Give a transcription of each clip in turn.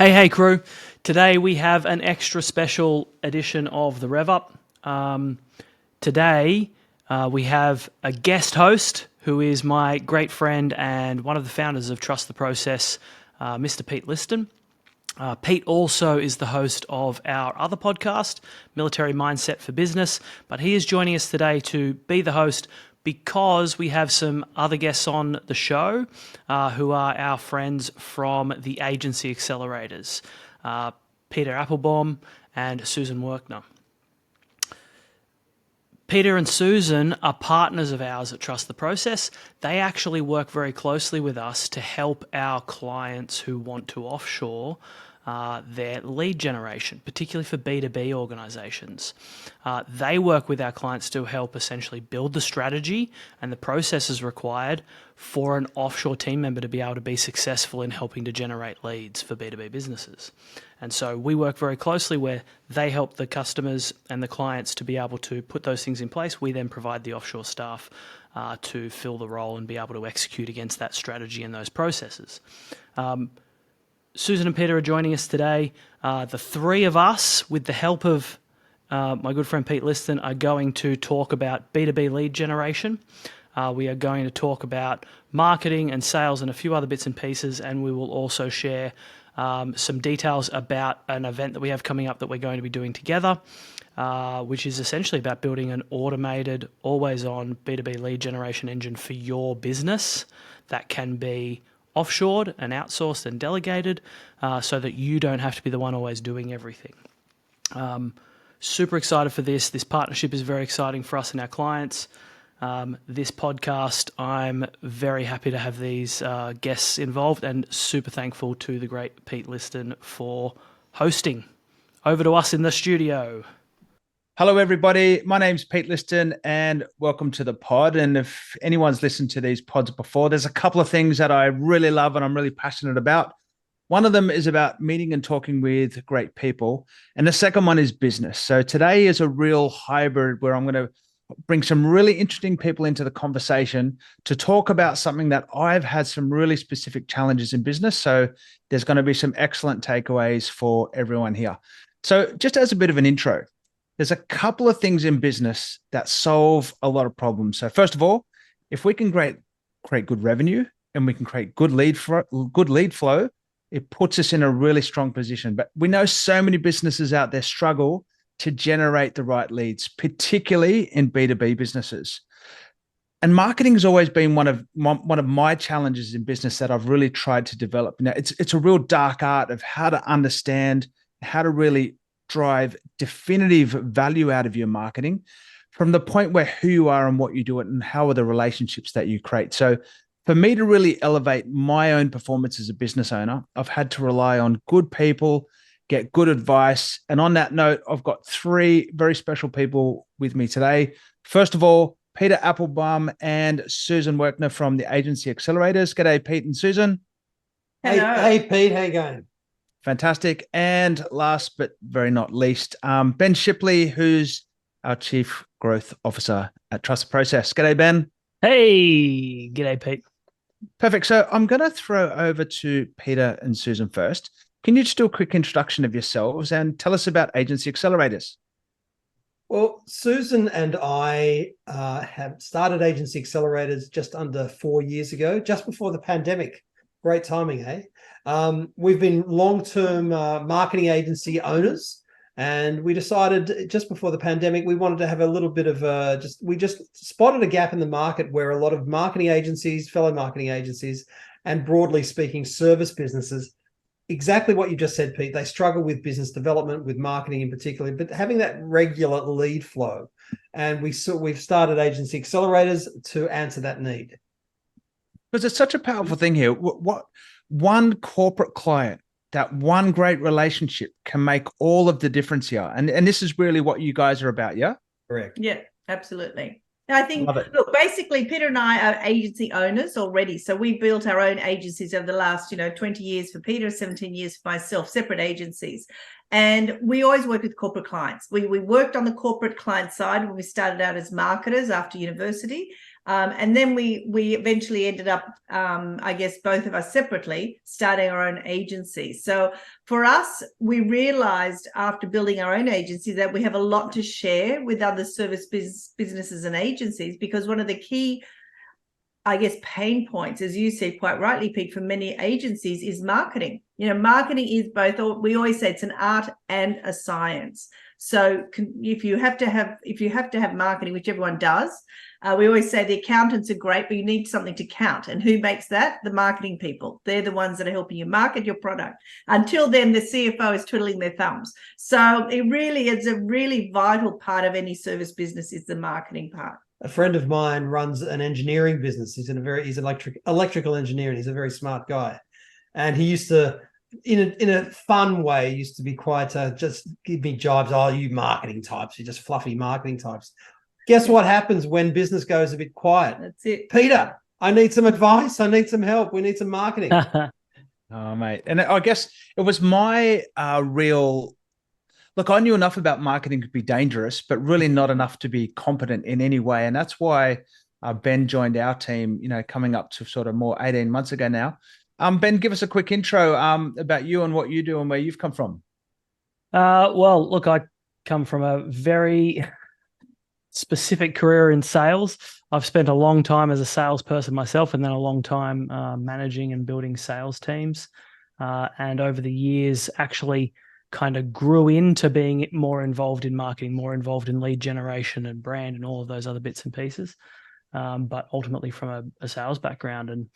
Hey, crew. Today we have an extra special edition of the Rev Up. Today we have a guest host who is my great friend and one of the founders of Trust the Process, Mr. Pete Liston. Pete also is the host of our other podcast, Military Mindset for Business, but he is joining us today to be the host because we have some other guests on the show who are our friends from the Agency Accelerators, Peter Applebaum and Susan Werkner. Peter and Susan are partners of ours at Trust the Process. They actually work very closely with us to help our clients who want to offshore their lead generation, particularly for B2B organizations. They work with our clients to help essentially build the strategy and the processes required for an offshore team member to be able to be successful in helping to generate leads for B2B businesses. And so we work very closely where they help the customers and the clients to be able to put those things in place. We then provide the offshore staff to fill the role and be able to execute against that strategy and those processes. Susan and Peter are joining us today. The three of us, with the help of my good friend Pete Liston, are going to talk about B2B lead generation. We are going to talk about marketing and sales and a few other bits and pieces, and we will also share some details about an event that we have coming up that we're going to be doing together, which is essentially about building an automated, always-on B2B lead generation engine for your business that can be offshored and outsourced and delegated so that you don't have to be the one always doing everything. Super excited for this. This partnership is very exciting for us and our clients. This podcast, I'm very happy to have these guests involved and super thankful to the great Pete Liston for hosting. Over to us in the studio. Hello, everybody. My name's Pete Liston and welcome to the pod. And if anyone's listened to these pods before, there's a couple of things that I really love and I'm really passionate about. One of them is about meeting and talking with great people. And the second one is business. So today is a real hybrid where I'm going to bring some really interesting people into the conversation to talk about something that I've had some really specific challenges in business. So there's going to be some excellent takeaways for everyone here. So just as a bit of an intro, there's a couple of things in business that solve a lot of problems. So first of all, if we can create good revenue and we can create good lead flow, it puts us in a really strong position. But we know so many businesses out there struggle to generate the right leads, particularly in B2B businesses. And marketing has always been one of my challenges in business that I've really tried to develop. Now, it's a real dark art of how to understand, how to really drive definitive value out of your marketing from the point where who you are and what you do it and how are the relationships that you create. So for me to really elevate my own performance as a business owner, I've had to rely on good people, get good advice. And on that note, I've got three very special people with me today. First of all, Peter Applebaum and Susan Werkner from the Agency Accelerators. G'day, Pete and Susan. Hey, Pete, how you going? Fantastic. And last but very not least, Ben Shipley, who's our Chief Growth Officer at Trust the Process. G'day, Ben. Hey, g'day, Pete. Perfect. So I'm going to throw over to Peter and Susan first. Can you just do a quick introduction of yourselves and tell us about Agency Accelerators? Well, Susan and I have started Agency Accelerators just under 4 years ago, just before the pandemic. Great timing, eh? We've been long-term marketing agency owners, and we decided just before the pandemic we wanted to have a little bit of we just spotted a gap in the market where a lot of marketing agencies, fellow marketing agencies, and broadly speaking, service businesses, exactly what you just said, Pete, they struggle with business development, with marketing in particular, but having that regular lead flow. And we've started Agency Accelerators to answer that need. Because it's such a powerful thing here. What one corporate client, that one great relationship can make all of the difference here. And this is really what you guys are about, yeah? Correct. Yeah, absolutely. I think, look, basically, Peter and I are agency owners already. So we built our own agencies over the last, 20 years for Peter, 17 years for myself, separate agencies. And we always work with corporate clients. We worked on the corporate client side when we started out as marketers after university. And then we eventually ended up, I guess, both of us separately starting our own agency. So for us, we realized after building our own agency that we have a lot to share with other service businesses and agencies, because one of the key, I guess, pain points, as you said quite rightly, Pete, for many agencies is marketing. Marketing is both, we always say it's an art and a science. So if you have to have marketing, which everyone does, we always say the accountants are great, but you need something to count. And who makes that? The marketing people. They're the ones that are helping you market your product. Until then, the CFO is twiddling their thumbs. So it really is a really vital part of any service business is the marketing part. A friend of mine runs an engineering business. He's electrical engineer, and he's a very smart guy. And he used to, in a fun way, used to be quite just give me jibes. Oh, you marketing types, you just fluffy marketing types. Guess what happens when business goes a bit quiet? That's it. Peter, I need some advice. I need some help. We need some marketing. Oh, mate. And I guess it was my real... Look, I knew enough about marketing to be dangerous, but really not enough to be competent in any way. And that's why Ben joined our team, coming up to sort of more 18 months ago now. Ben, give us a quick intro about you and what you do and where you've come from. Well, look, I come from a very specific career in sales. I've spent a long time as a salesperson myself, and then a long time managing and building sales teams. And over the years, actually kind of grew into being more involved in marketing, more involved in lead generation and brand and all of those other bits and pieces. But ultimately from a sales background, and,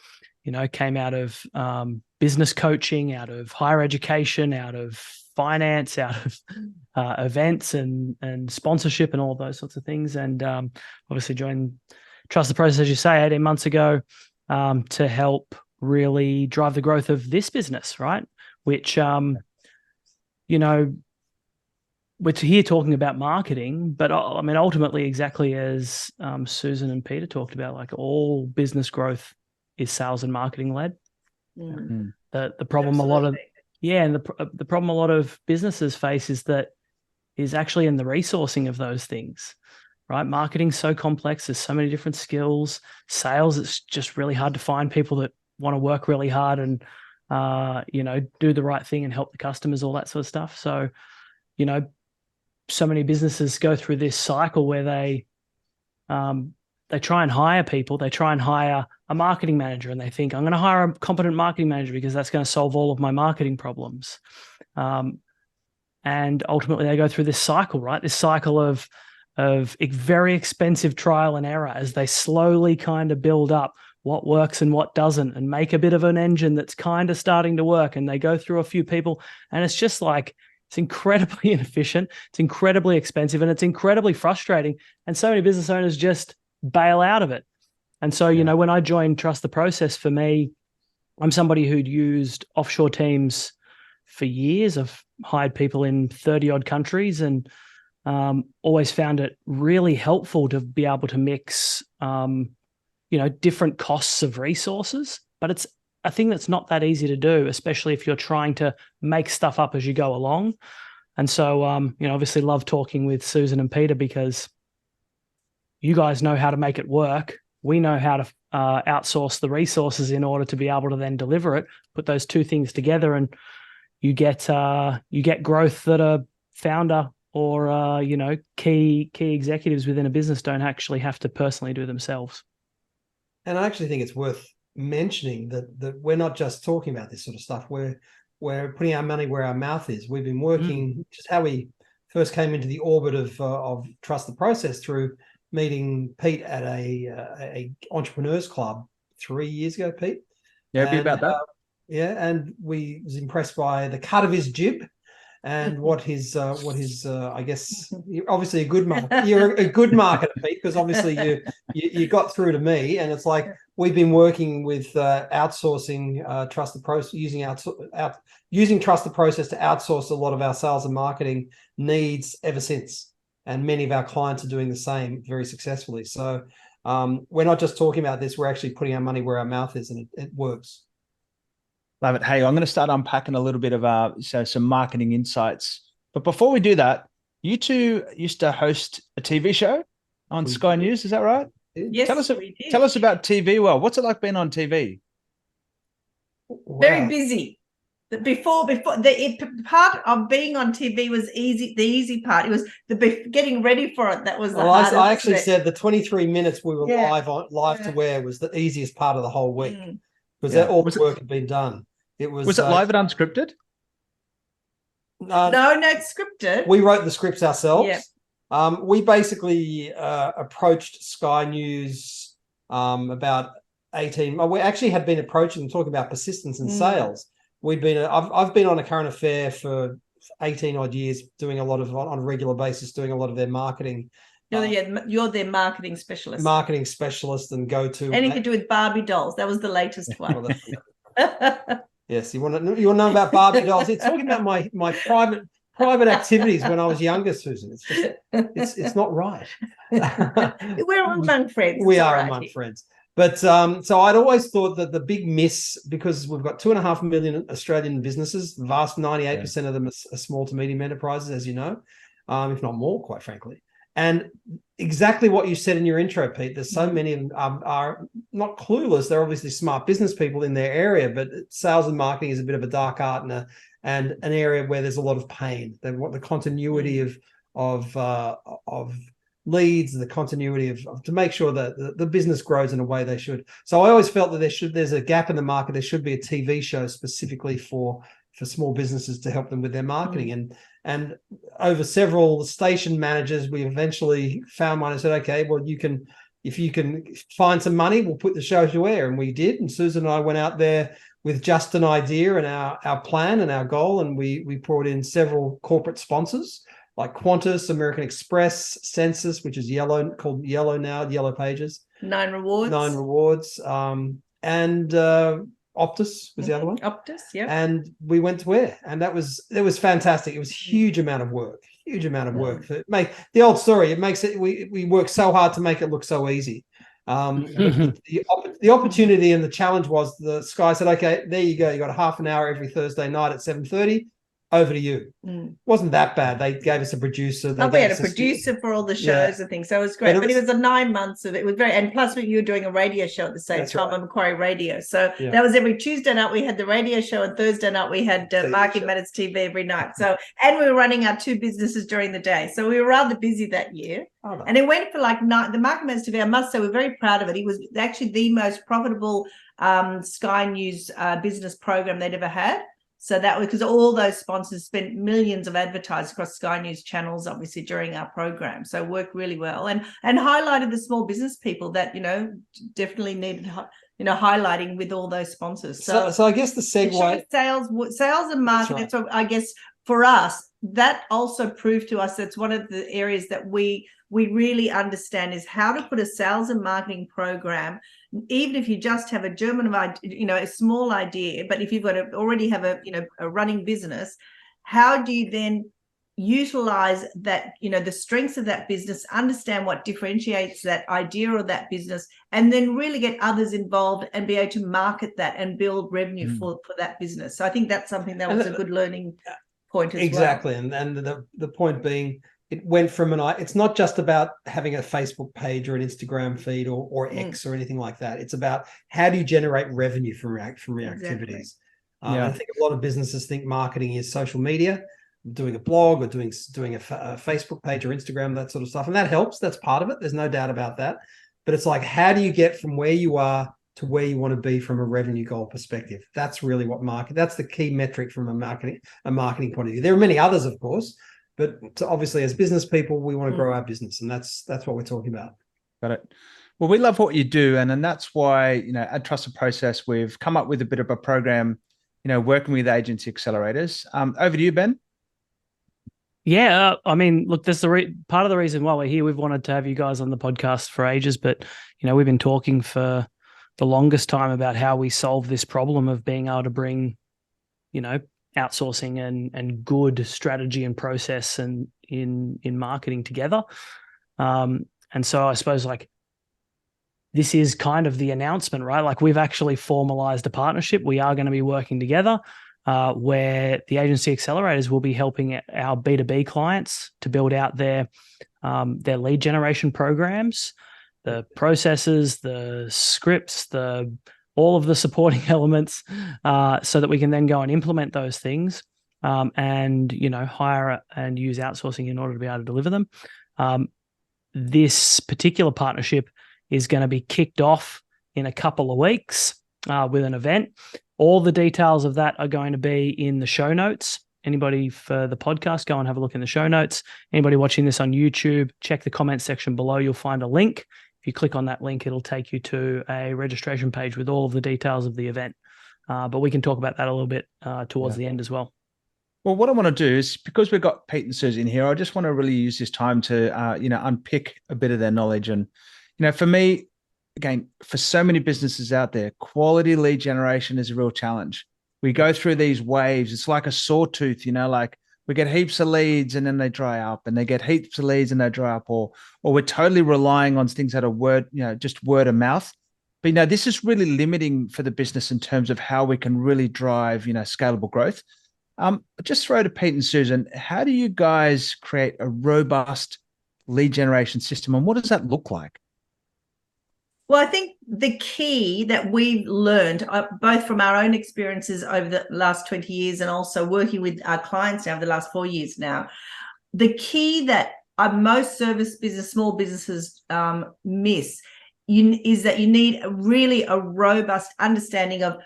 came out of business coaching, out of higher education, out of finance, out of events and sponsorship and all those sorts of things. And obviously joined Trust the Process, as you say, 18 months ago to help really drive the growth of this business, right? Which, we're here talking about marketing, but I mean, ultimately, exactly as Susan and Peter talked about, like all business growth is sales and marketing led. Mm. The problem and the problem a lot of businesses face is actually in the resourcing of those things, right? Marketing's so complex. There's so many different skills. Sales, it's just really hard to find people that want to work really hard and do the right thing and help the customers, all that sort of stuff. So, so many businesses go through this cycle where they try and hire people. They try and hire a marketing manager, and they think, I'm going to hire a competent marketing manager because that's going to solve all of my marketing problems. And ultimately they go through this cycle, right? This cycle of very expensive trial and error as they slowly kind of build up what works and what doesn't, and make a bit of an engine that's kind of starting to work. And they go through a few people, and it's just like, it's incredibly inefficient, it's incredibly expensive, and it's incredibly frustrating. And so many business owners just bail out of it. And so, when I joined Trust the Process, for me, I'm somebody who'd used offshore teams for years. I've hired people in 30 odd countries, and always found it really helpful to be able to mix, different costs of resources. But it's a thing that's not that easy to do, especially if you're trying to make stuff up as you go along. And so, obviously love talking with Susan and Peter, because you guys know how to make it work. We know how to outsource the resources in order to be able to then deliver it, put those two things together, and you get growth that a founder or, key executives within a business don't actually have to personally do themselves. And I actually think it's worth mentioning that we're not just talking about this sort of stuff. We're putting our money where our mouth is. We've been working, just how we first came into the orbit of Trust the Process, through meeting Pete at a entrepreneurs club 3 years ago, Pete. Yeah, be about that. And we was impressed by the cut of his jib and what his I guess you're obviously a good marketer. You're a good marketer, Pete, because obviously you got through to me. And it's like, we've been working with outsourcing Trust the Process, using Trust the Process to outsource a lot of our sales and marketing needs ever since. And many of our clients are doing the same very successfully. So we're not just talking about this, we're actually putting our money where our mouth is, and it works. Love it. Hey, I'm going to start unpacking a little bit of some marketing insights. But before we do that, you two used to host a TV show on Sky News, is that right? Yes, we did. Tell us about TV. Well, what's it like being on TV? Very Wow. busy. Before part of being on TV was easy. The easy part, it was getting ready for it. That was the hardest. I actually said the 23 minutes we were Yeah. live to air was the easiest part of the whole week because Yeah. all the work had been done. Was it live and unscripted? No, scripted. We wrote the scripts ourselves. Yeah. We basically approached Sky News about 18. We actually had been approaching them, talking about persistence and sales. I've been on A Current Affair for 18 odd years, doing a lot of on a regular basis, doing a lot of their marketing. You're their marketing specialist. Marketing specialist and go-to. Anything to do with Barbie dolls. That was the latest one. Yes, you want to know about Barbie dolls. It's talking about my private activities when I was younger, Susan. It's just it's not right. We're among friends. We are among friends. But so I'd always thought that the big miss, because we've got 2.5 million Australian businesses, the vast 98% of them are small to medium enterprises, as you know, if not more, quite frankly. And exactly what you said in your intro, Pete, there's so many of them are not clueless. They're obviously smart business people in their area, but sales and marketing is a bit of a dark art and an area where there's a lot of pain. They want the continuity of leads, the continuity of to make sure that the business grows in a way they should. So I always felt that there's a gap in the market. There should be a TV show specifically for small businesses to help them with their marketing. And over several station managers, we eventually found one and said, okay, well, if you can find some money, we'll put the show to air. And we did. And Susan and I went out there with just an idea and our plan and our goal. And we brought in several corporate sponsors like Qantas, American Express, Census, which is called Yellow now, Yellow Pages. 9 Rewards. And Optus was the other one. Optus, yeah. And we went to air, and it was fantastic. It was a huge amount of work. The old story. It makes it. We work so hard to make it look so easy. The opportunity and the challenge was the Sky said, okay, there you go. You got a half an hour every Thursday night at 7:30. Over to you. Wasn't that bad. They gave us a producer. We had a producer for all the shows and things. So it was great. But it was a 9 months of it. Was very, and plus you were doing a radio show at the same time on Macquarie Radio. So that was every Tuesday night we had the radio show, and Thursday night we had Marketing Matters TV every night. So, and we were running our 2 businesses during the day. So we were rather busy that year. And it went for like the Marketing Matters TV. I must say we're very proud of it. It was actually the most profitable Sky News business program they'd ever had. So that was because all those sponsors spent millions of advertising across Sky News channels, obviously, during our program. So it worked really well and highlighted the small business people that, definitely needed, highlighting with all those sponsors. So I guess the segue... Sales and marketing, right. So I guess for us, that also proved to us that's one of the areas that we really understand is how to put a sales and marketing program, even if you just have a German, a small idea, but if you've got already have a running business, how do you then utilize that, the strengths of that business, understand what differentiates that idea or that business, and then really get others involved and be able to market that and build revenue for that business. So I think that's something that was a good learning point as well. Exactly. And the point being, it went from it's not just about having a Facebook page or an Instagram feed or X or anything like that. It's about how do you generate revenue from your activities. I think a lot of businesses think marketing is social media, doing a blog or doing a Facebook page or Instagram, that sort of stuff. And that helps. That's part of it. There's no doubt about that. But it's like, how do you get from where you are to where you want to be from a revenue goal perspective? That's really what that's the key metric from a marketing point of view. There are many others, of course. But obviously, as business people, we want to grow our business, and that's what we're talking about. Got it. Well, we love what you do, and that's why at Trusted Process we've come up with a bit of a program, working with Agency Accelerators. Over to you, Ben. Yeah, I mean, look, there's part of the reason why we're here. We've wanted to have you guys on the podcast for ages, but we've been talking for the longest time about how we solve this problem of being able to bring, outsourcing and good strategy and process and in marketing together. And so I suppose this is kind of the announcement, right? Like we've actually formalized a partnership. We are going to be working together where the Agency Accelerators will be helping our B2B clients to build out their lead generation programs. the processes, the scripts, all of the supporting elements, so that we can then go and implement those things, and hire and use outsourcing in order to be able to deliver them. This particular partnership is going to be kicked off in a couple of weeks with an event. All the details of that are going to be in the show notes. Anybody for the podcast, go and have a look in the show notes. Anybody watching this on YouTube, check the comments section below. You'll find a link. If you click on that link, it'll take you to a registration page with all of the details of the event. But we can talk about that a little bit towards the end as well. Well, what I want to do is, because we've got Pete and Susan here, I just want to really use this time to, unpick a bit of their knowledge. And, for me, again, for so many businesses out there, quality lead generation is a real challenge. We go through these waves. It's like a sawtooth, like we get heaps of leads and then they dry up, and they get heaps of leads and they dry up, or we're totally relying on things that are just word of mouth. But, this is really limiting for the business in terms of how we can really drive, scalable growth. Just throw to Pete and Susan, how do you guys create a robust lead generation system, and what does that look like? Well, I think the key that we've learned, both from our own experiences over the last 20 years and also working with our clients now over the last 4 years now, the key that most small businesses miss is that you need a robust understanding of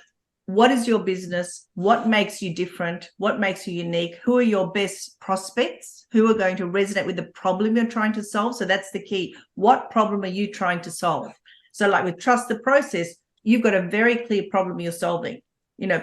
what is your business, what makes you different, what makes you unique, who are your best prospects, who are going to resonate with the problem you're trying to solve. So that's the key. What problem are you trying to solve? So like with Trust the Process, you've got a very clear problem you're solving.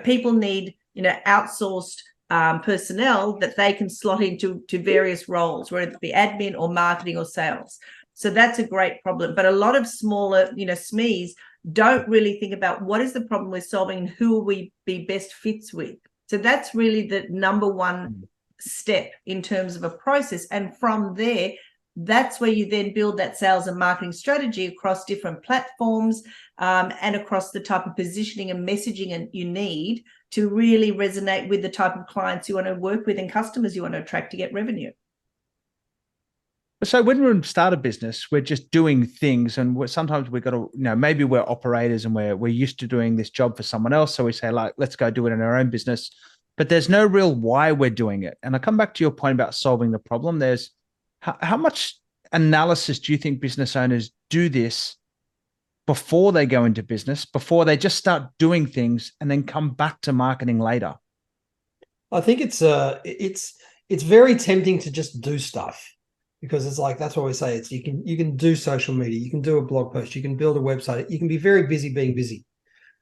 People need, outsourced personnel that they can slot into various roles, whether it be admin or marketing or sales. So that's a great problem. But a lot of smaller, SMEs don't really think about what is the problem we're solving and who will we be best fits with. So that's really the number one step in terms of a process. And from there, that's where you then build that sales and marketing strategy across different platforms, and across the type of positioning and messaging you need to really resonate with the type of clients you want to work with and customers you want to attract to get revenue. So when we start a business, we're just doing things, and sometimes we've got to, maybe we're operators and we're used to doing this job for someone else. So we say, let's go do it in our own business, but there's no real why we're doing it. And I come back to your point about solving the problem. There's how much analysis do you think business owners do this before they go into business, before they just start doing things and then come back to marketing later? I think it's very tempting to just do stuff, because it's like, that's what we say. It's you can do social media, you can do a blog post, you can build a website, you can be very busy being busy.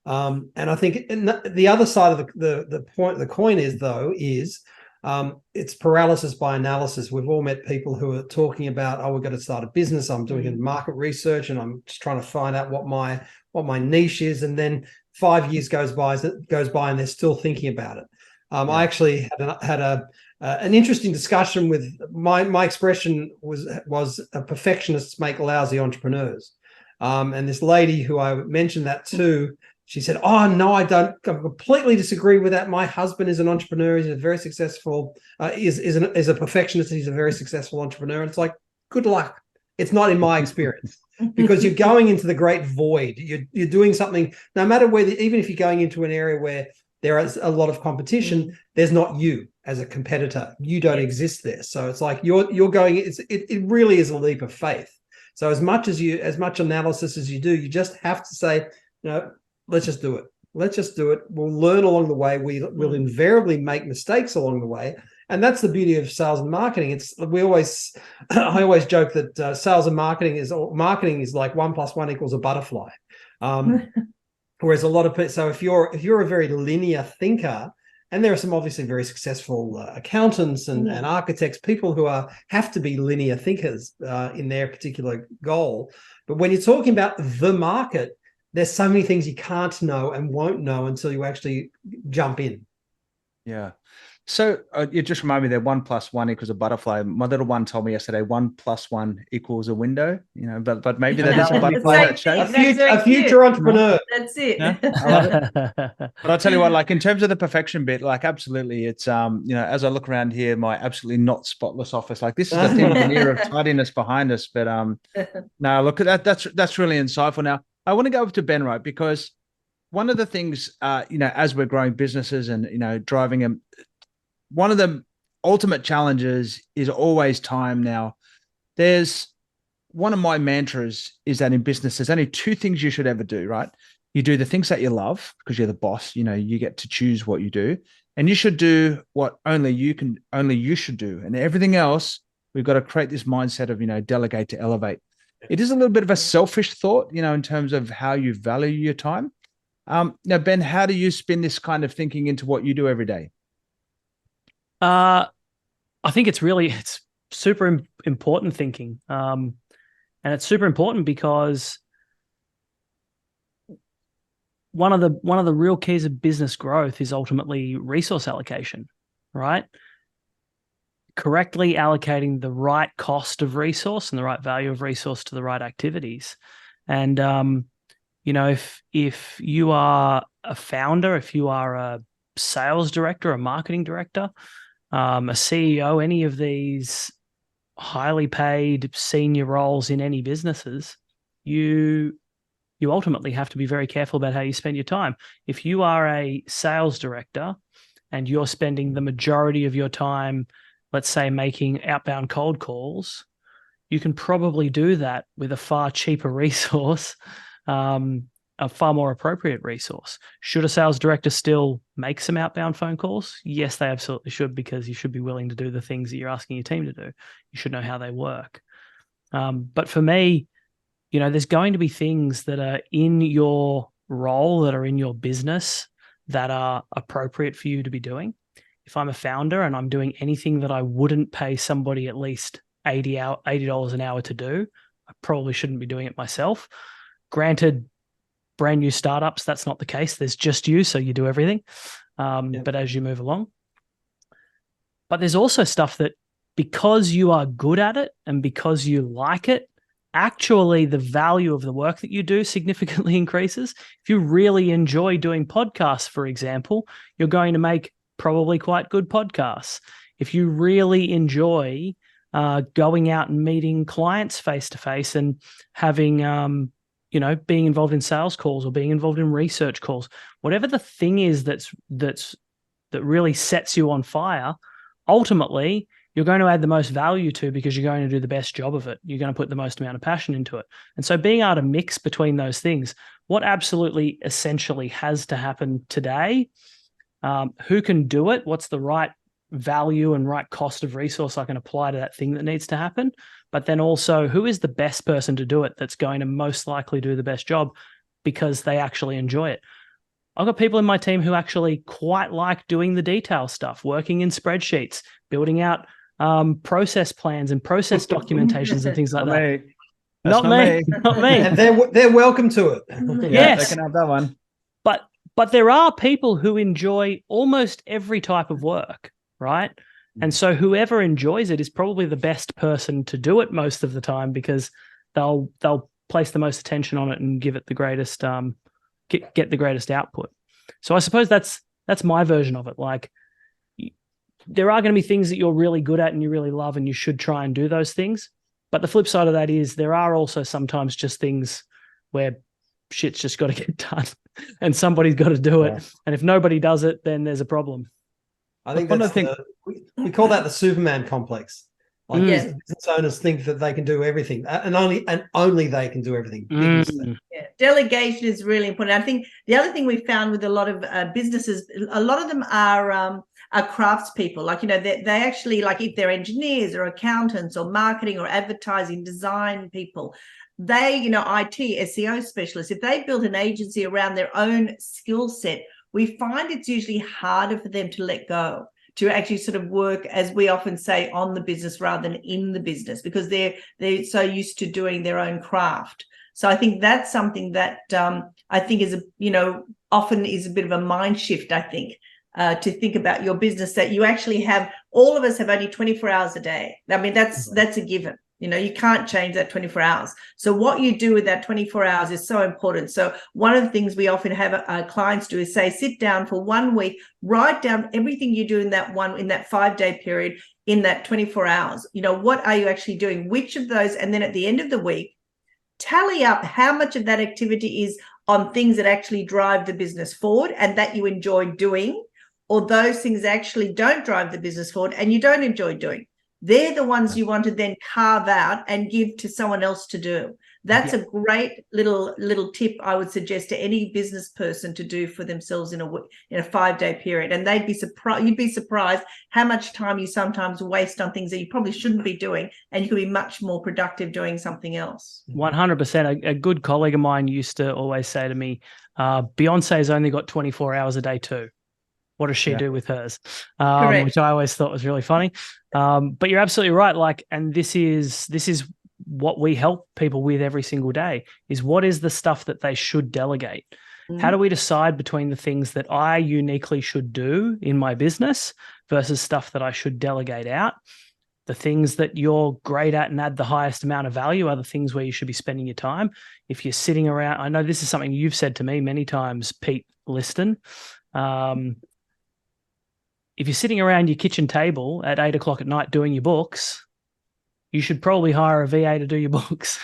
And I think the other side of the coin is it's paralysis by analysis. We've all met people who are talking about, we've got to start a business. I'm doing market research and I'm just trying to find out what my niche is. And then 5 years goes by and they're still thinking about it. I actually had an interesting discussion with my expression was perfectionists make lousy entrepreneurs. And this lady who I mentioned that to, she said, "Oh no, I completely disagree with that. My husband is an entrepreneur. He's a very successful, is a perfectionist. He's a very successful entrepreneur." And it's like, good luck. It's not in my experience, because you're going into the great void. You're doing something, no matter whether, even if you're going into an area where there is a lot of competition, there's not you as a competitor. You don't exist there. So it's like you're going. It really is a leap of faith. So as much analysis as you do, you just have to say, let's just do it. Let's just do it. We'll learn along the way. We'll invariably make mistakes along the way. And that's the beauty of sales and marketing. I always joke that sales and marketing is like 1 + 1 = a butterfly. Whereas a lot of people, so if you're a very linear thinker, and there are some obviously very successful accountants and architects, people who have to be linear thinkers in their particular goal. But when you're talking about the market, there's so many things you can't know and won't know until you actually jump in. Yeah. So you just remind me that 1+1 equals a butterfly. My little one told me yesterday 1+1 equals a window. But maybe that is a butterfly in that shape. A future entrepreneur. That's it. Yeah, I love it. But I'll tell you what, like in terms of the perfection bit, like absolutely, it's as I look around here, my absolutely not spotless office, like this is the thin veneer of tidiness behind us. But no, look at that. That's really insightful. Now I want to go over to Ben, right? Because one of the things, as we're growing businesses and driving them. One of the ultimate challenges is always time. Now, there's one of my mantras is that in business, there's only two things you should ever do, right? You do the things that you love because you're the boss, you get to choose what you do, and you should do what only you should do. And everything else, we've got to create this mindset of, delegate to elevate. It is a little bit of a selfish thought, in terms of how you value your time. Now, Ben, how do you spin this kind of thinking into what you do every day? I think it's super important thinking. And it's super important because one of the real keys of business growth is ultimately resource allocation, right? Correctly allocating the right cost of resource and the right value of resource to the right activities. And, if you are a founder, if you are a sales director, a marketing director, a CEO, any of these highly paid senior roles in any businesses, you ultimately have to be very careful about how you spend your time. If you are a sales director and you're spending the majority of your time, let's say, making outbound cold calls, you can probably do that with a far cheaper resource, a far more appropriate resource. Should a sales director still make some outbound phone calls? Yes, they absolutely should, because you should be willing to do the things that you're asking your team to do. You should know how they work. But for me, there's going to be things that are in your role, that are in your business, that are appropriate for you to be doing. If I'm a founder and I'm doing anything that I wouldn't pay somebody at least $80 an hour to do, I probably shouldn't be doing it myself. Granted, brand new startups, that's not the case. There's just you, so you do everything. But as you move along. But there's also stuff that, because you are good at it and because you like it, actually the value of the work that you do significantly increases. If you really enjoy doing podcasts, for example, you're going to make probably quite good podcasts. If you really enjoy going out and meeting clients face to face and having being involved in sales calls or being involved in research calls, whatever the thing is that really sets you on fire, ultimately you're going to add the most value to, because you're going to do the best job of it. You're going to put the most amount of passion into it. And so being able to mix between those things, what absolutely essentially has to happen today, who can do it, what's the right value and right cost of resource I can apply to that thing that needs to happen, but then also who is the best person to do it that's going to most likely do the best job because they actually enjoy it. I've got people in my team who actually quite like doing the detail stuff, working in spreadsheets, building out process plans and process documentations and things like that. Not me. And they're welcome to it. Yes, they can have that one. But there are people who enjoy almost every type of work, right? And so whoever enjoys it is probably the best person to do it most of the time, because they'll place the most attention on it and give it the greatest get the greatest output. So I suppose that's my version of it. Like, there are going to be things that you're really good at and you really love, and you should try and do those things. But the flip side of that is there are also sometimes just things where shit's just got to get done and somebody's got to do it. And if nobody does it, then there's a problem. I think that's we call that the Superman complex. Like business owners think that they can do everything, and only they can do everything. Yeah, delegation is really important. I think the other thing we found with a lot of businesses, a lot of them are craftspeople. Like, they actually, like, if they're engineers or accountants or marketing or advertising design people, they, IT, SEO specialists, if they build an agency around their own skill set, we find it's usually harder for them to let go, to actually sort of work, as we often say, on the business rather than in the business, because they're so used to doing their own craft. So I think that's something that I think is often is a bit of a mind shift, I think, to think about your business, that you actually have, all of us have only 24 hours a day. I mean, that's a given. You know, you can't change that 24 hours. So what you do with that 24 hours is so important. So one of the things we often have our clients do is say, sit down for 1 week, write down everything you do in that 5-day period, in that 24 hours. You know, what are you actually doing? Which of those? And then at the end of the week, tally up how much of that activity is on things that actually drive the business forward and that you enjoy doing, or those things actually don't drive the business forward and you don't enjoy doing. They're the ones you want to then carve out and give to someone else to do. That's a great little tip I would suggest to any business person to do for themselves in a 5-day period. And they'd be surprised. You'd be surprised how much time you sometimes waste on things that you probably shouldn't be doing, and you could be much more productive doing something else. 100%. A good colleague of mine used to always say to me, Beyonce's only got 24 hours a day too. What does she do with hers? Which I always thought was really funny. But you're absolutely right. Like, and this is what we help people with every single day, is what is the stuff that they should delegate? How do we decide between the things that I uniquely should do in my business versus stuff that I should delegate out? The things that you're great at and add the highest amount of value are the things where you should be spending your time. If you're sitting around, I know this is something you've said to me many times, Pete Liston. If you're sitting around your kitchen table at 8 o'clock at night doing your books, you should probably hire a VA to do your books,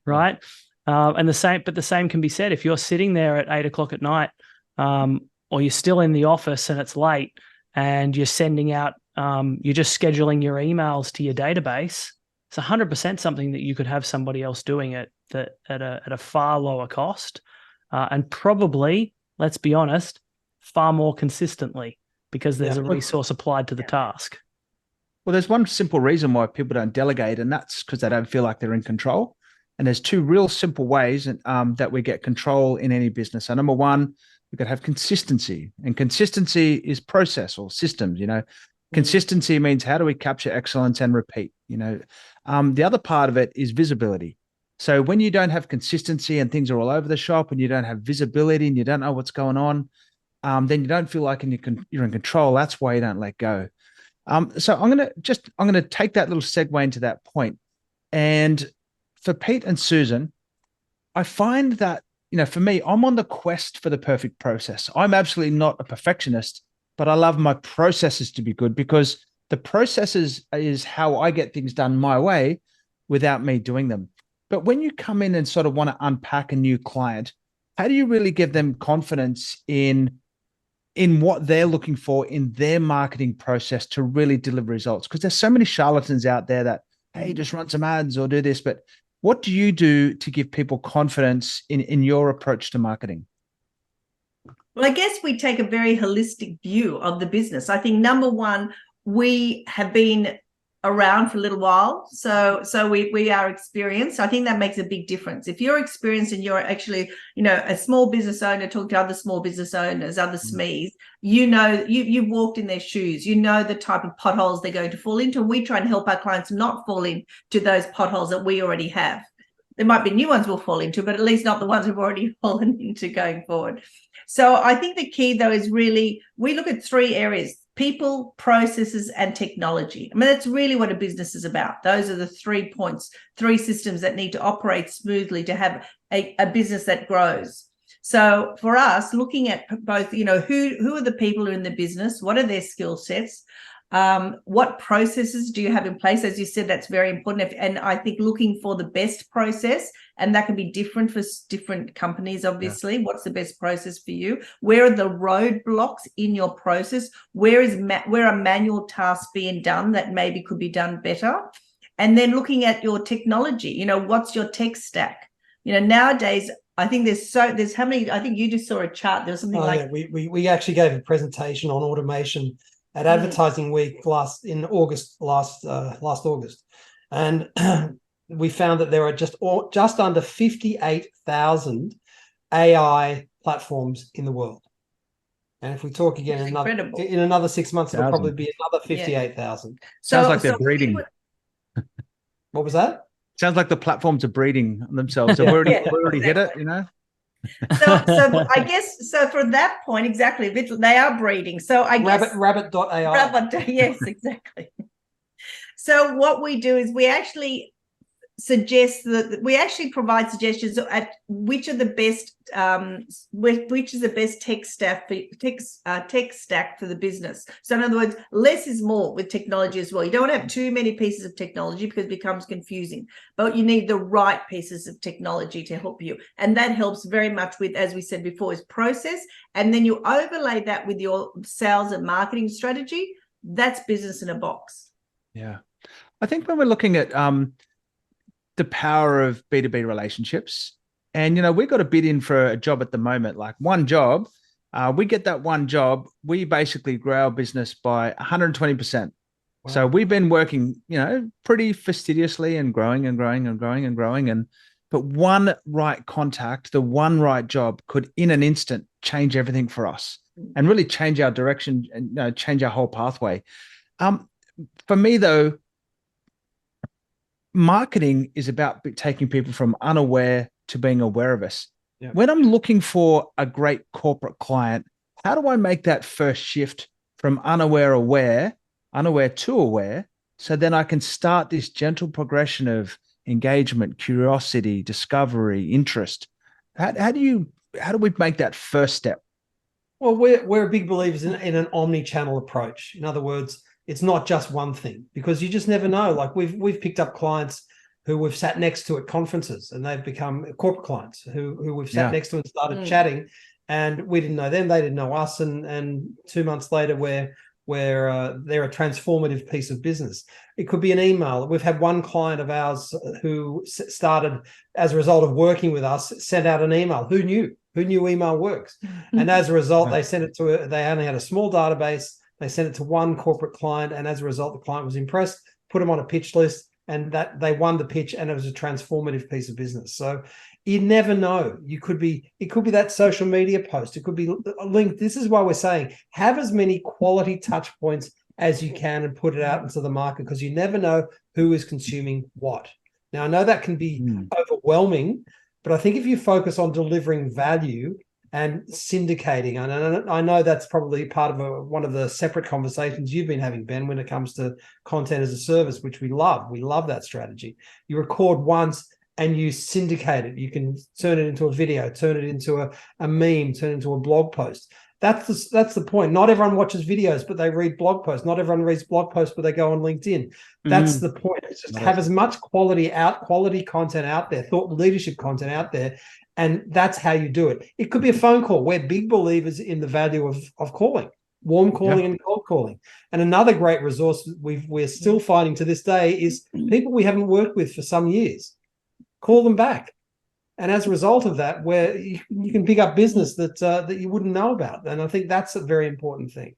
right? And the same can be said if you're sitting there at 8 o'clock at night, or you're still in the office and it's late, and you're sending out, you're just scheduling your emails to your database. It's 100% something that you could have somebody else doing it at a far lower cost, and probably, let's be honest, far more consistently, because there's a resource applied to the task. Well, there's one simple reason why people don't delegate, and that's because they don't feel like they're in control. And there's two real simple ways that we get control in any business. So number one, we've got to have consistency, and consistency is process or systems. You know, consistency means how do we capture excellence and repeat? You know, the other part of it is visibility. So when you don't have consistency and things are all over the shop, and you don't have visibility and you don't know what's going on, then you don't feel like you're in control. That's why you don't let go. So I'm going to take that little segue into that point. And for Pete and Susan, I find that, you know, for me, I'm on the quest for the perfect process. I'm absolutely not a perfectionist, but I love my processes to be good, because the processes is how I get things done my way without me doing them. But when you come in and sort of want to unpack a new client, how do you really give them confidence in what they're looking for in their marketing process to really deliver results? Because there's so many charlatans out there that, hey, just run some ads or do this. But what do you do to give people confidence in your approach to marketing? Well, I guess we take a very holistic view of the business. I think number one, we have been around for a little while, so we are experienced. I think that makes a big difference. If you're experienced and you're actually, you know, a small business owner, talk to other small business owners, other SMEs, you know, you've walked in their shoes, you know the type of potholes they're going to fall into. We try and help our clients not fall into those potholes that we already have. There might be new ones we'll fall into, but at least not the ones we've already fallen into going forward. So I think the key, though, is really we look at 3 areas: people, processes, and technology. I mean, that's really what a business is about. Those are the 3 points, 3 systems that need to operate smoothly to have a business that grows. So for us, looking at both, you know, who are the people who are in the business? What are their skill sets? What processes do you have in place? As you said, that's very important. And I think looking for the best process, and that can be different for different companies, obviously. Yeah. What's the best process for you? Where are the roadblocks in your process? Where are manual tasks being done that maybe could be done better? And then looking at your technology, you know, what's your tech stack? You know, nowadays, I think there's how many, I think you just saw a chart. There's something like. Yeah, we actually gave a presentation on automation at Advertising Week last August, and we found that there are just under 58,000 AI platforms in the world. And if we talk again in another 6 months, it'll probably be another 58,000. Sounds like they're breeding. What was that? Sounds like the platforms are breeding themselves. So we already hit it, you know. So I guess, so for that point, exactly, they are breeding. So I guess rabbit.ai. Rabbit, yes, exactly. So what we do is we actually provide suggestions at which are the best which is the best tech stack for the business. So in other words, less is more with technology as well. You don't have too many pieces of technology because it becomes confusing, but you need the right pieces of technology to help you, and that helps very much with, as we said before, is process. And then you overlay that with your sales and marketing strategy. That's business in a box. Yeah, I think when we're looking at the power of B2B relationships. And, we got a bid in for a job at the moment, like one job. We get that one job, we basically grow our business by 120%. Wow. So we've been working, pretty fastidiously and growing and growing and growing and growing. But one right contact, the one right job could in an instant change everything for us and really change our direction and change our whole pathway. For me, though, marketing is about taking people from unaware to being aware of us. Yeah. When I'm looking for a great corporate client, how do I make that first shift from unaware to aware, so then I can start this gentle progression of engagement, curiosity, discovery, interest? How do we make that first step? Well, we're big believers in an omni-channel approach. In other words, it's not just one thing, because you just never know. Like we've picked up clients who we've sat next to at conferences, and they've become corporate clients who we've sat next to and started chatting, and we didn't know them, they didn't know us, and 2 months later they're a transformative piece of business. It could be an email. We've had one client of ours who started as a result of working with us, sent out an email. Who knew email works? And as a result, they sent it to they only had a small database. They sent it to one corporate client, and as a result, the client was impressed, put them on a pitch list, and that they won the pitch, and it was a transformative piece of business. So you never know. It could be that social media post. It could be a link. This is why we're saying have as many quality touch points as you can and put it out into the market, because you never know who is consuming what. Now, I know that can be overwhelming, but I think if you focus on delivering value and syndicating, and I know that's probably part of one of the separate conversations you've been having, Ben, when it comes to content as a service, which we love. We love that strategy. You record once and you syndicate it. You can turn it into a video, turn it into a meme, turn it into a blog post. That's the point. Not everyone watches videos, but they read blog posts. Not everyone reads blog posts, but they go on LinkedIn. That's the point. It's just have as much quality content out there, thought leadership content out there. And that's how you do it. It could be a phone call. We're big believers in the value of calling, warm calling and cold calling. And another great resource we're still finding to this day is people we haven't worked with for some years. Call them back. And as a result of that, where you can pick up business that you wouldn't know about. And I think that's a very important thing.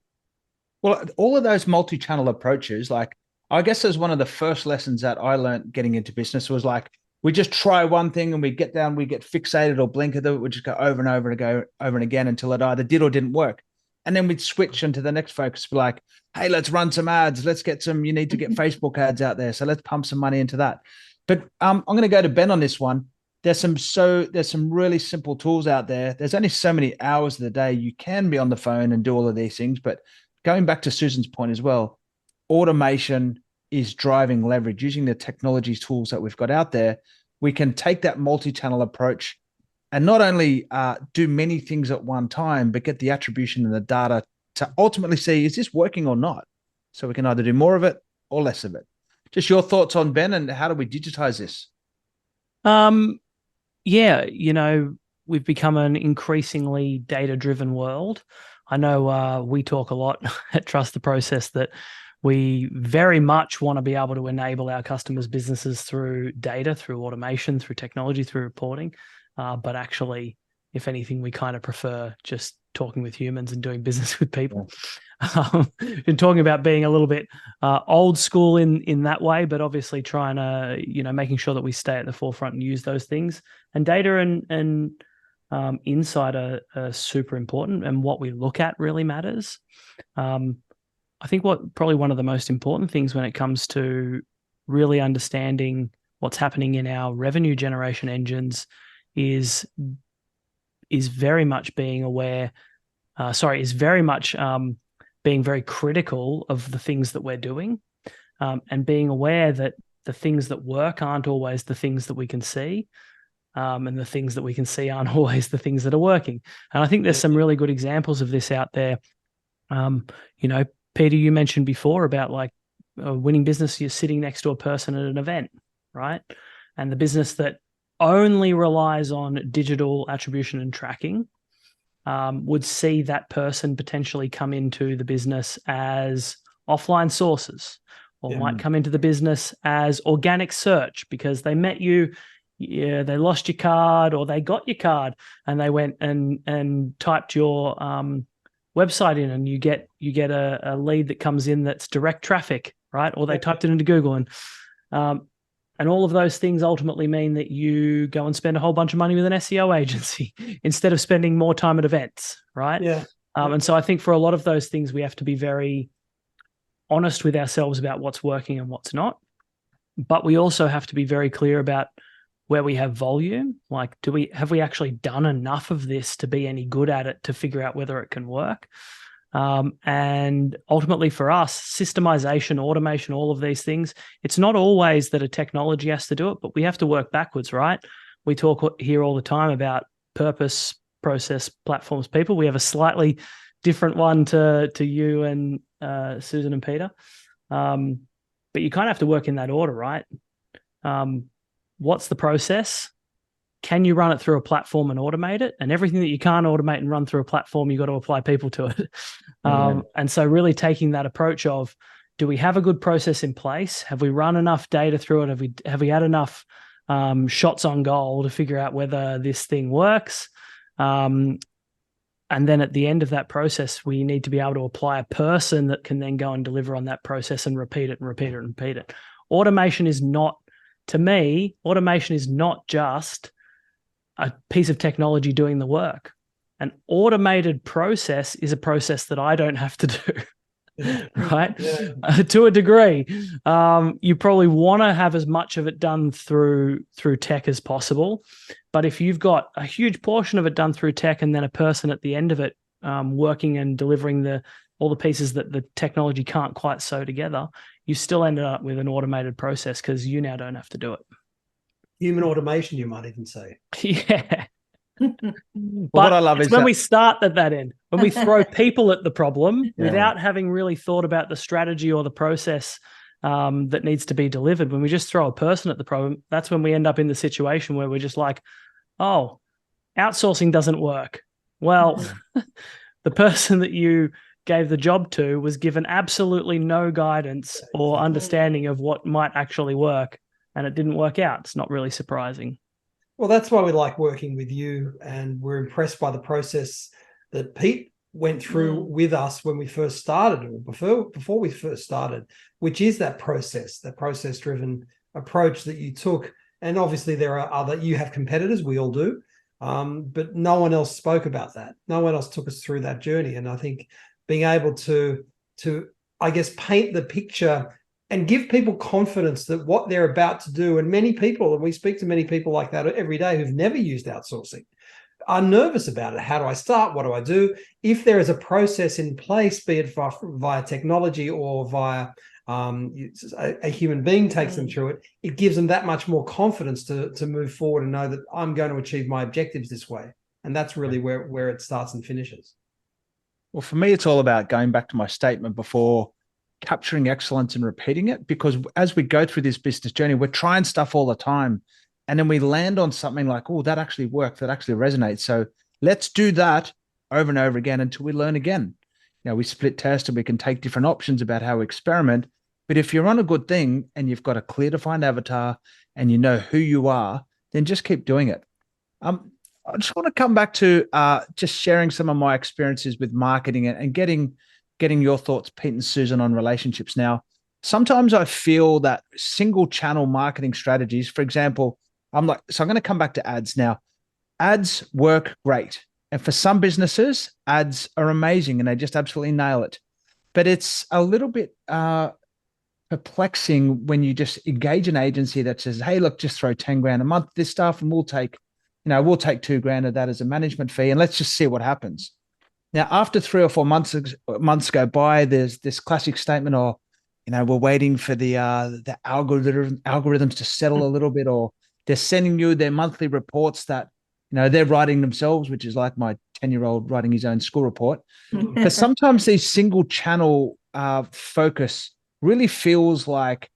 Well, all of those multi-channel approaches, like I guess as one of the first lessons that I learned getting into business was like, we just try one thing and we get fixated or blink at it. We just go over and over and go over and again until it either did or didn't work. And then we'd switch into the next focus. We're like, hey, let's run some ads. You need to get Facebook ads out there. So let's pump some money into that. But I'm going to go to Ben on this one. There's some really simple tools out there. There's only so many hours of the day you can be on the phone and do all of these things. But going back to Susan's point as well, automation is driving leverage. Using the technology tools that we've got out there, we can take that multi-channel approach and not only do many things at one time, but get the attribution and the data to ultimately see, is this working or not? So we can either do more of it or less of it. Just your thoughts on, Ben, and how do we digitize this? We've become an increasingly data-driven world. I know we talk a lot at Trust the Process that we very much want to be able to enable our customers' businesses through data, through automation, through technology, through reporting. But actually, if anything, we kind of prefer just talking with humans and doing business with people. And talking about being a little bit old school in that way, but obviously trying to, making sure that we stay at the forefront and use those things. And data and insight are super important, and what we look at really matters. I think probably one of the most important things when it comes to really understanding what's happening in our revenue generation engines is is very much being aware. Is very much being very critical of the things that we're doing, and being aware that the things that work aren't always the things that we can see, and the things that we can see aren't always the things that are working. And I think there's some really good examples of this out there. Peter, you mentioned before about like a winning business, you're sitting next to a person at an event, right? And the business that only relies on digital attribution and tracking would see that person potentially come into the business as offline sources, or might come into the business as organic search because they met you, they lost your card, or they got your card and they went and typed your website in, and you get a lead that comes in that's direct traffic, right? Or they typed it into Google, and all of those things ultimately mean that you go and spend a whole bunch of money with an SEO agency instead of spending more time at events, right? And so I think for a lot of those things, we have to be very honest with ourselves about what's working and what's not. But we also have to be very clear about where we have volume. Like, have we actually done enough of this to be any good at it to figure out whether it can work? And ultimately for us, systemization, automation, all of these things, it's not always that a technology has to do it, but we have to work backwards, right? We talk here all the time about purpose, process, platforms, people. We have a slightly different one to you and Susan and Peter. But you kind of have to work in that order, right? What's the process? Can you run it through a platform and automate it? And everything that you can't automate and run through a platform, you've got to apply people to it. And so really taking that approach of, do we have a good process in place? Have we run enough data through it? Have we had enough shots on goal to figure out whether this thing works? And then at the end of that process, we need to be able to apply a person that can then go and deliver on that process and repeat it and repeat it and repeat it. Automation is not, to me, automation is not just a piece of technology doing the work. An automated process is a process that I don't have to do, right? To a degree. You probably want to have as much of it done through tech as possible. But if you've got a huge portion of it done through tech and then a person at the end of it working and delivering all the pieces that the technology can't quite sew together, you still end up with an automated process because you now don't have to do it. Human automation, you might even say. Yeah. But what I love is when we start at that end, when we throw people at the problem without having really thought about the strategy or the process that needs to be delivered, when we just throw a person at the problem, that's when we end up in the situation where we're just like, oh, outsourcing doesn't work. Well, the person that you gave the job to was given absolutely no guidance or understanding of what might actually work, and it didn't work out. It's not really surprising. Well, that's why we like working with you, and we're impressed by the process that Pete went through with us when we first started, or before we first started, which is that process-driven approach that you took. And obviously you have competitors, we all do, but no one else spoke about that. No one else took us through that journey. And I think being able to I guess, paint the picture and give people confidence that what they're about to do, and many people, and we speak to many people like that every day who've never used outsourcing, are nervous about it. How do I start? What do I do? If there is a process in place, be it via technology or via a human being takes them through it, it gives them that much more confidence to move forward and know that I'm going to achieve my objectives this way. And that's really where it starts and finishes. Well, for me, it's all about going back to my statement before, capturing excellence and repeating it, because as we go through this business journey, we're trying stuff all the time. And then we land on something like, oh, that actually worked, that actually resonates. So let's do that over and over again until we learn again. You know, we split test and we can take different options about how we experiment. But if you're on a good thing and you've got a clear defined avatar and you know who you are, then just keep doing it. I just want to come back to just sharing some of my experiences with marketing and getting your thoughts, Pete and Susan, on relationships. Now, sometimes I feel that single channel marketing strategies, for example, I'm going to come back to ads now. Ads work great. And for some businesses, ads are amazing and they just absolutely nail it. But it's a little bit perplexing when you just engage an agency that says, hey, look, just throw 10 grand a month, this stuff, and we'll take, we'll take $2,000 of that as a management fee and let's just see what happens. Now, after 3 or 4 months go by, there's this classic statement, or, we're waiting for the algorithms to settle a little bit, or they're sending you their monthly reports that, they're writing themselves, which is like my 10-year-old writing his own school report. But sometimes these single channel focus really feels like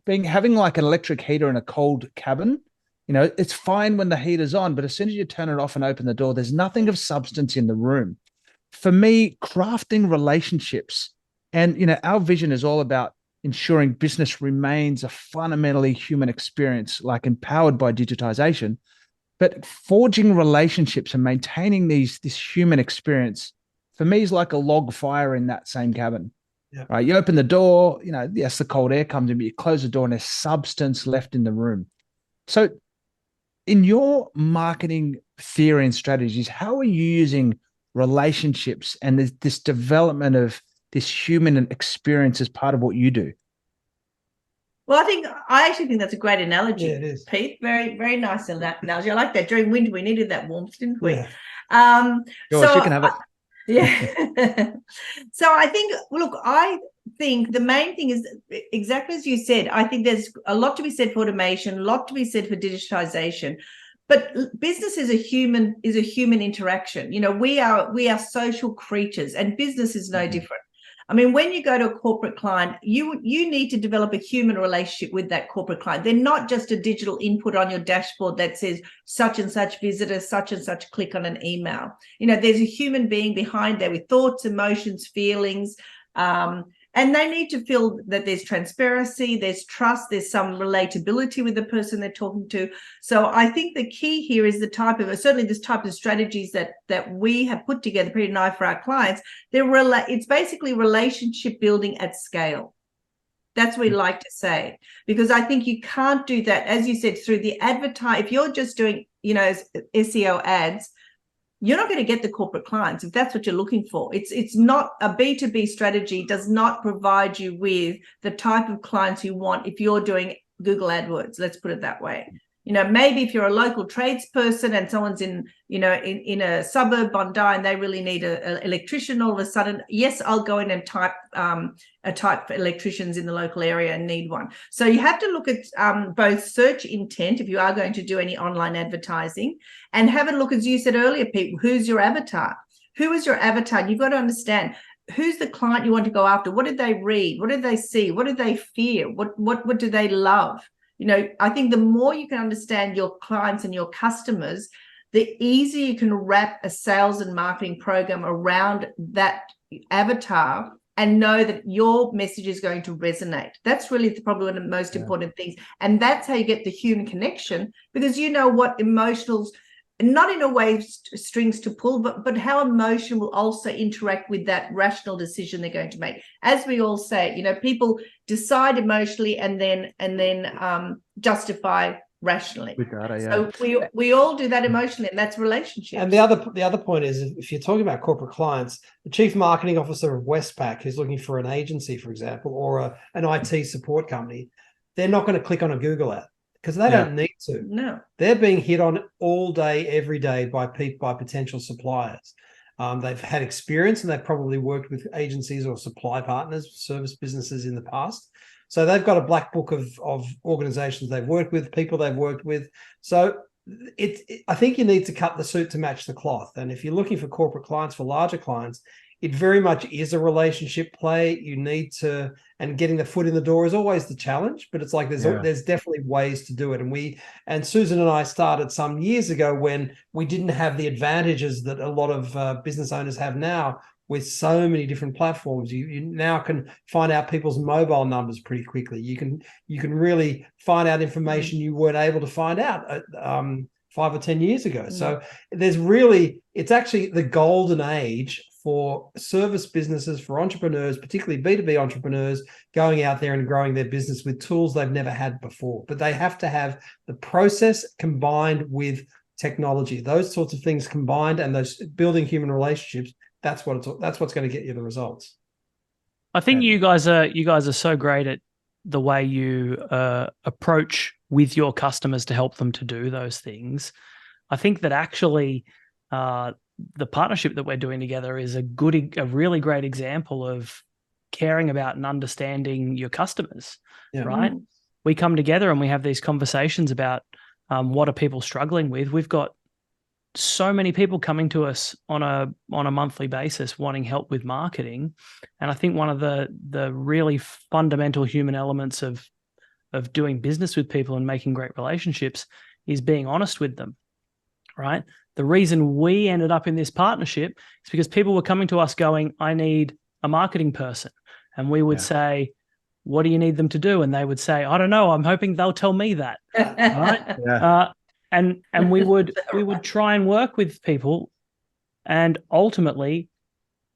having like an electric heater in a cold cabin. It's fine when the heater's on, but as soon as you turn it off and open the door, there's nothing of substance in the room. For me, crafting relationships, and our vision is all about ensuring business remains a fundamentally human experience, like empowered by digitization. But forging relationships and maintaining this human experience, for me, is like a log fire in that same cabin. Yeah. Right? You open the door, yes, the cold air comes in, but you close the door and there's substance left in the room. So in your marketing theory and strategies, how are you using relationships and this development of this human experience as part of what you do? Well, I actually think that's a great analogy. Yeah, it is. Pete. Very, very nice analogy. I like that. During winter, we needed that warmth, didn't we? Yeah. George, you can have it. Yeah. So I think the main thing is exactly as you said. I think there's a lot to be said for automation, a lot to be said for digitization. But business is a human interaction. We are social creatures, and business is no different. I mean, when you go to a corporate client, you need to develop a human relationship with that corporate client. They're not just a digital input on your dashboard that says such and such visitor, such and such click on an email. There's a human being behind there with thoughts, emotions, feelings, and they need to feel that there's transparency, there's trust, there's some relatability with the person they're talking to. So I think the key here is certainly this type of strategies that we have put together, Peter and I, for our clients. It's basically relationship building at scale. That's what we like to say, because I think you can't do that, as you said, through the if you're just doing, SEO ads, you're not going to get the corporate clients if that's what you're looking for. It's not a B2B strategy, does not provide you with the type of clients you want if you're doing Google AdWords. Let's put it that way. Maybe if you're a local tradesperson and someone's in a suburb, Bondi, and they really need an electrician all of a sudden, yes, I'll go in and type for electricians in the local area and need one. So you have to look at both search intent if you are going to do any online advertising, and have a look, as you said earlier, Pete, who's your avatar? Who is your avatar? You've got to understand who's the client you want to go after. What did they read? What did they see? What did they fear? What do they love? I think the more you can understand your clients and your customers, the easier you can wrap a sales and marketing program around that avatar and know that your message is going to resonate. That's really probably one of the most important things. And that's how you get the human connection, because what emotionals, not in a way strings to pull, but how emotion will also interact with that rational decision they're going to make. As we all say, people decide emotionally and then justify rationally. With data, yeah. So we all do that emotionally, and that's relationships. And the other point is, if you're talking about corporate clients, the chief marketing officer of Westpac who's looking for an agency, for example, or an IT support company, they're not going to click on a Google ad, because they don't need to. No, they're being hit on all day, every day by potential suppliers. They've had experience, and they've probably worked with agencies or supply partners, service businesses in the past. So they've got a black book of organizations they've worked with, people they've worked with. So I think you need to cut the suit to match the cloth. And if you're looking for corporate clients, for larger clients, it very much is a relationship play. You need to, and getting the foot in the door is always the challenge, but it's like there's definitely ways to do it. And Susan and I started some years ago when we didn't have the advantages that a lot of business owners have now, with so many different platforms. You now can find out people's mobile numbers pretty quickly. You can really find out information you weren't able to find out 5 or 10 years ago. So it's actually the golden age for service businesses, for entrepreneurs, particularly B2B entrepreneurs, going out there and growing their business with tools they've never had before. But they have to have the process combined with technology. Those sorts of things combined, and those building human relationships, that's what's going to get you the results. I think you guys are so great at the way you approach with your customers to help them to do those things. I think that actually the partnership that we're doing together is a really great example of caring about and understanding your customers, right? We come together and we have these conversations about what are people struggling with. We've got so many people coming to us on a monthly basis wanting help with marketing, and I think one of the really fundamental human elements of doing business with people and making great relationships is being honest with them, right? The reason we ended up in this partnership is because people were coming to us going, I need a marketing person. And we would say, what do you need them to do? And they would say, I don't know. I'm hoping they'll tell me that. Right? Yeah. And we would try and work with people, and ultimately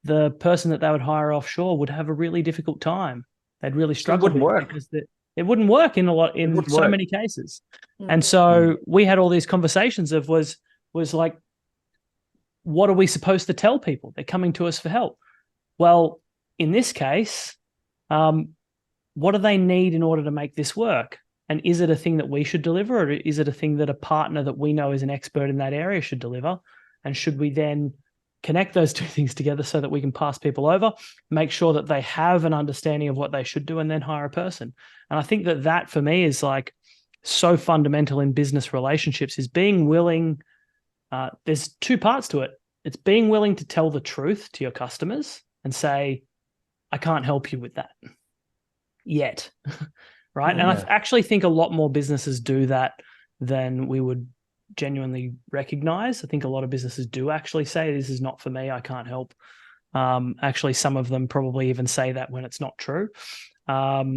the person that they would hire offshore would have a really difficult time. They'd really struggle wouldn't work. because it wouldn't work in so many cases. And so we had all these conversations of was like, what are we supposed to tell people? They're coming to us for help. Well, in this case, what do they need in order to make this work? And is it a thing that we should deliver, or is it a thing that a partner that we know is an expert in that area should deliver? And should we then connect those two things together so that we can pass people over, make sure that they have an understanding of what they should do, and then hire a person? And I think that for me is like so fundamental in business relationships, is being willing. There's two parts to it. It's being willing to tell the truth to your customers and say, I can't help you with that yet. Right. And I actually think a lot more businesses do that than we would genuinely recognize. I think a lot of businesses do actually say, this is not for me, I can't help. Actually, some of them probably even say that when it's not true. But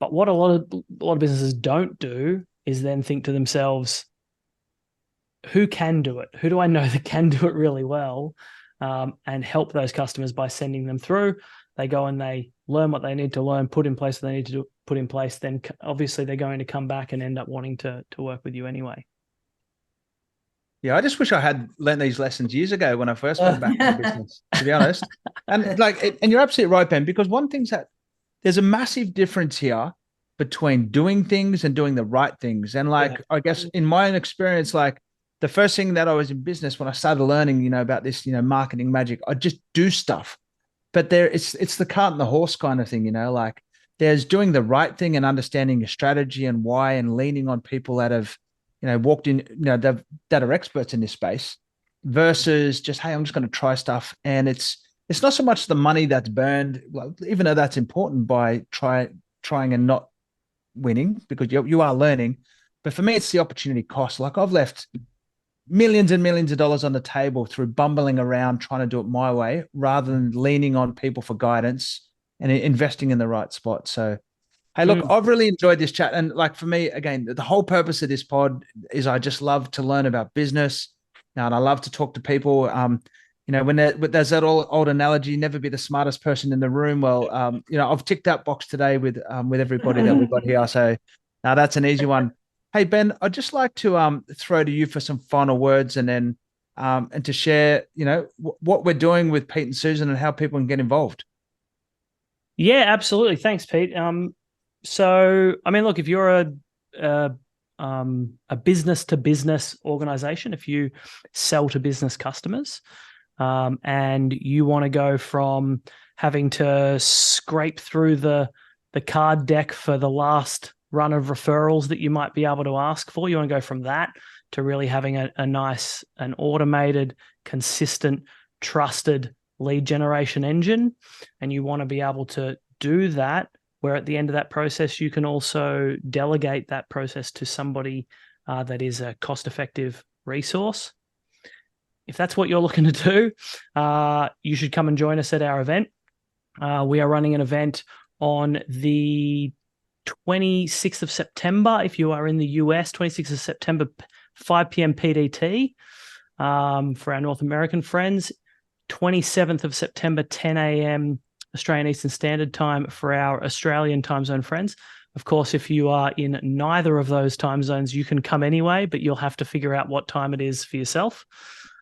what a lot of businesses don't do is then think to themselves, who can do it? Who do I know that can do it really well? And help those customers by sending them through. They go and they learn what they need to learn, put in place what they need to put in place. Then obviously they're going to come back and end up wanting to work with you anyway. Yeah, I just wish I had learned these lessons years ago when I first went back to the business, to be honest. And and you're absolutely right, Ben, because one thing's that there's a massive difference here between doing things and doing the right things. And I guess in my own experience, like the first thing that I was in business when I started learning, about this, marketing magic, I just do stuff. But it's the cart and the horse kind of thing, like there's doing the right thing and understanding your strategy and why, and leaning on people that have, walked in, that are experts in this space, versus just, hey, I'm just going to try stuff. And it's not so much the money that's burned, even though that's important, by trying and not winning, because you are learning. But for me, it's the opportunity cost. Like I've left millions and millions of dollars on the table through bumbling around trying to do it my way, rather than leaning on people for guidance and investing in the right spot. So, hey, look, I've really enjoyed this chat. And like for me, again, the whole purpose of this pod is I just love to learn about business. And I love to talk to people. When there's that old analogy, never be the smartest person in the room. Well, I've ticked that box today with everybody that we've got here. So now that's an easy one. Hey, Ben, I'd just like to throw to you for some final words, and then and to share, what we're doing with Pete and Susan and how people can get involved. Yeah, absolutely. Thanks, Pete. So, I mean, look, if you're a business to business organization, if you sell to business customers, and you want to go from having to scrape through the card deck for the last run of referrals that you might be able to ask for, you want to go from that to really having a nice, an automated, consistent, trusted lead generation engine. And you want to be able to do that, where at the end of that process, you can also delegate that process to somebody that is a cost-effective resource. If that's what you're looking to do, you should come and join us at our event. We are running an event on the 26th of September. If you are in the US, 26th of September, 5 p.m. PDT for our North American friends. 27th of September, 10 a.m. Australian Eastern Standard Time for our Australian time zone friends. Of course, if you are in neither of those time zones, you can come anyway, but you'll have to figure out what time it is for yourself.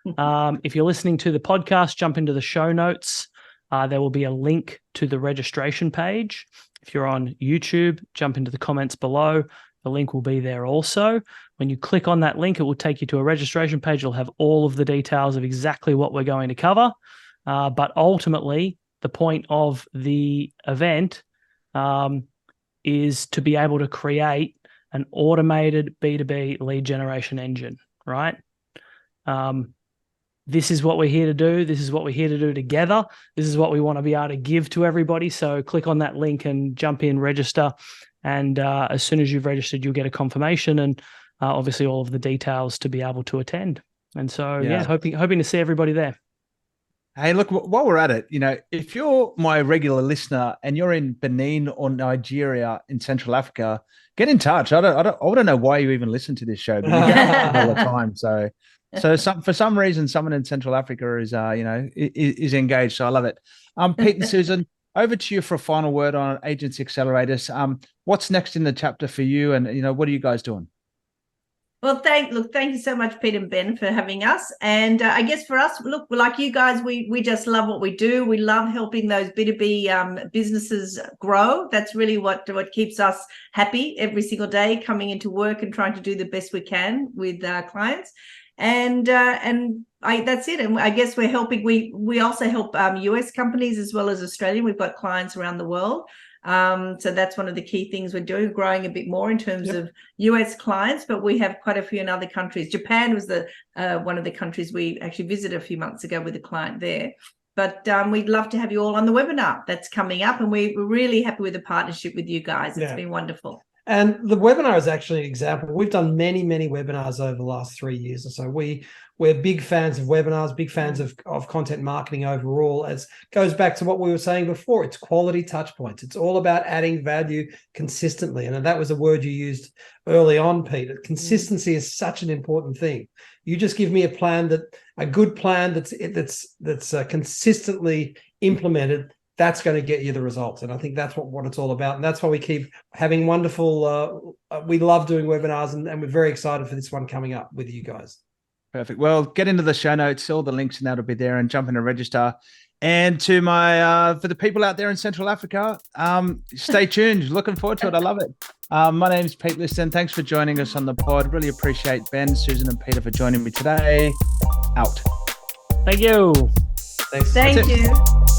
If you're listening to the podcast, jump into the show notes. There will be a link to the registration page. If you're on YouTube, jump into the comments below. The link will be there also. When you click on that link, it will take you to a registration page. It'll have all of the details of exactly what we're going to cover. But ultimately, the point of the event is to be able to create an automated B2B lead generation engine, right? This is what we're here to do. This is what we're here to do together. This is what we want to be able to give to everybody. So click on that link and jump in, register. And as soon as you've registered, you'll get a confirmation and obviously all of the details to be able to attend. And so, hoping to see everybody there. Hey, look, while we're at it, if you're my regular listener and you're in Benin or Nigeria in Central Africa, get in touch. I don't know why you even listen to this show, but you get it all the time. So for some reason, someone in Central Africa is is engaged. So I love it. Pete and Susan, over to you for a final word on Agency Accelerators. What's next in the chapter for you, and what are you guys doing? Well, thank you so much, Pete and Ben, for having us. And I guess for us, look, like you guys, we just love what we do. We love helping those B2B businesses grow. That's really what keeps us happy every single day, coming into work and trying to do the best we can with our clients. And that's it. And I guess we're helping. We also help US companies as well as Australia. We've got clients around the world. So that's one of the key things we're doing, growing a bit more in terms of US clients, but we have quite a few in other countries. Japan was the one of the countries we actually visited a few months ago with a client there. But we'd love to have you all on the webinar that's coming up, and we're really happy with the partnership with you guys. It's been wonderful. And the webinar is actually an example. We've done many, many webinars over the last 3 years or so. We're big fans of webinars, big fans of content marketing overall. As goes back to what we were saying before, it's quality touch points. It's all about adding value consistently. And that was a word you used early on, Peter. Consistency is such an important thing. You just give me a good plan that's consistently implemented. That's going to get you the results. And I think that's what it's all about. And that's why we keep having wonderful, we love doing webinars, and we're very excited for this one coming up with you guys. Perfect. Well, get into the show notes, all the links and that'll be there, and jump in and register. And to for the people out there in Central Africa, stay tuned. Looking forward to it. I love it. My name is Pete Liston. Thanks for joining us on the pod. Really appreciate Ben, Susan, and Peter for joining me today. Out. Thank you. Thanks. Thank you.